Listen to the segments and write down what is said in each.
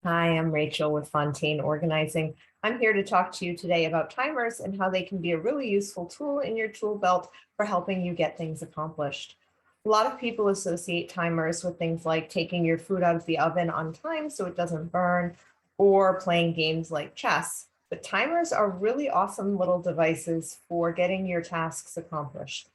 Hi, I'm Rachel with Fontaine Organizing. I'm here to talk to you today about timers and how they can be a really useful tool in your tool belt for helping you get things accomplished. A lot of people associate timers with things like taking your food out of the oven on time so it doesn't burn, or playing games like chess. But timers are really awesome little devices for getting your tasks accomplished.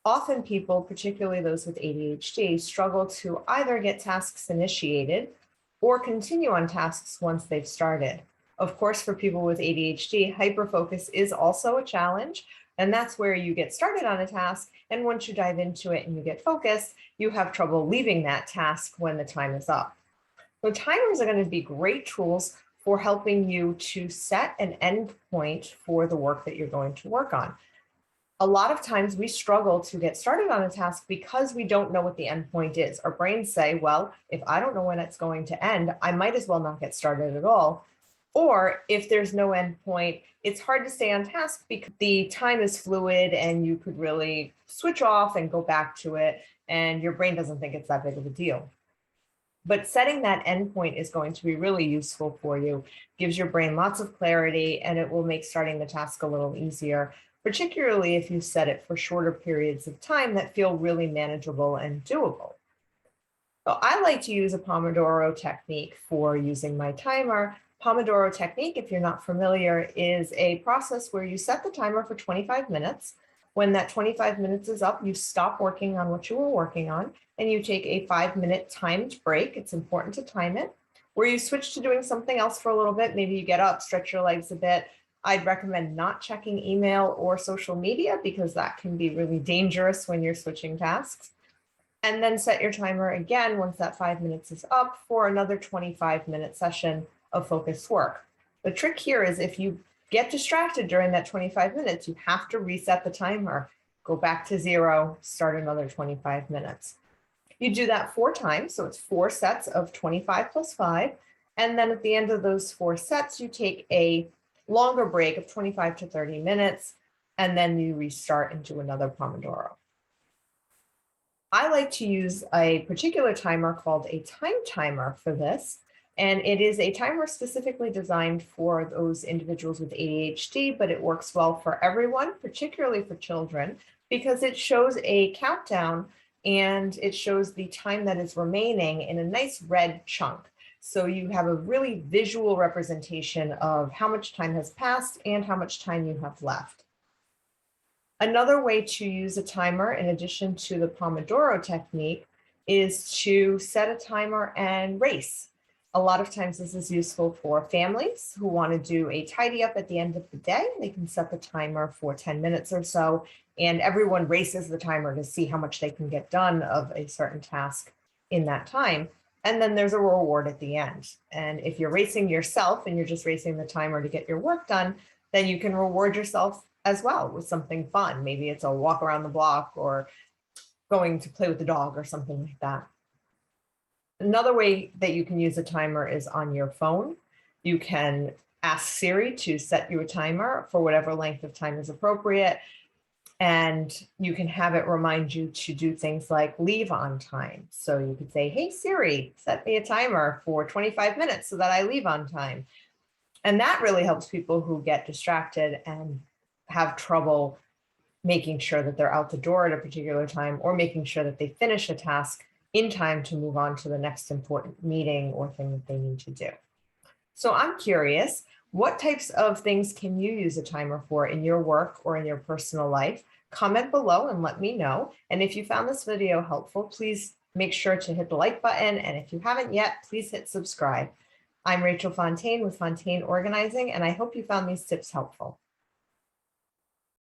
Often people, particularly those with ADHD, struggle to either get tasks initiated or continue on tasks once they've started. Of course, for people with ADHD, hyperfocus is also a challenge, and that's where you get started on a task, and once you dive into it and you get focused, you have trouble leaving that task when the time is up. So timers are going to be great tools for helping you to set an end point for the work that you're going to work on. A lot of times we struggle to get started on a task because we don't know what the end point is. Our brains say, well, if I don't know when it's going to end, I might as well not get started at all. Or if there's no end point, it's hard to stay on task because the time is fluid and you could really switch off and go back to it, and your brain doesn't think it's that big of a deal. But setting that endpoint is going to be really useful for you, gives your brain lots of clarity, and it will make starting the task a little easier, particularly if you set it for shorter periods of time that feel really manageable and doable. So I like to use a Pomodoro technique for using my timer. Pomodoro Technique, if you're not familiar, is a process where you set the timer for 25 minutes. When that 25 minutes is up, you stop working on what you were working on and you take a 5-minute timed break. It's important to time it, where you switch to doing something else for a little bit. Maybe you get up, stretch your legs a bit. I'd recommend not checking email or social media because that can be really dangerous when you're switching tasks. And then set your timer again once that 5 minutes is up for another 25-minute session of focused work. The trick here is if you get distracted during that 25 minutes, you have to reset the timer, go back to 0, start another 25 minutes. You do that 4 times, so it's 4 sets of 25 plus 5. And then at the end of those 4 sets, you take a longer break of 25 to 30 minutes, and then you restart and do another Pomodoro. I like to use a particular timer called a time timer for this. And it is a timer specifically designed for those individuals with ADHD, but it works well for everyone, particularly for children, because it shows a countdown and it shows the time that is remaining in a nice red chunk. So you have a really visual representation of how much time has passed and how much time you have left. Another way to use a timer, in addition to the Pomodoro technique, is to set a timer and race. A lot of times this is useful for families who want to do a tidy up at the end of the day. They can set the timer for 10 minutes or so, and everyone races the timer to see how much they can get done of a certain task in that time. And then there's a reward at the end. And if you're racing yourself and you're just racing the timer to get your work done, then you can reward yourself as well with something fun. Maybe it's a walk around the block or going to play with the dog or something like that. Another way that you can use a timer is on your phone. You can ask Siri to set you a timer for whatever length of time is appropriate. And you can have it remind you to do things like leave on time. So you could say, hey, Siri, set me a timer for 25 minutes so that I leave on time. And that really helps people who get distracted and have trouble making sure that they're out the door at a particular time or making sure that they finish a task in time to move on to the next important meeting or thing that they need to do. So I'm curious, what types of things can you use a timer for in your work or in your personal life? Comment below and let me know. And if you found this video helpful, please make sure to hit the like button. And if you haven't yet, please hit subscribe. I'm Rachel Fontaine with Fontaine Organizing, and I hope you found these tips helpful.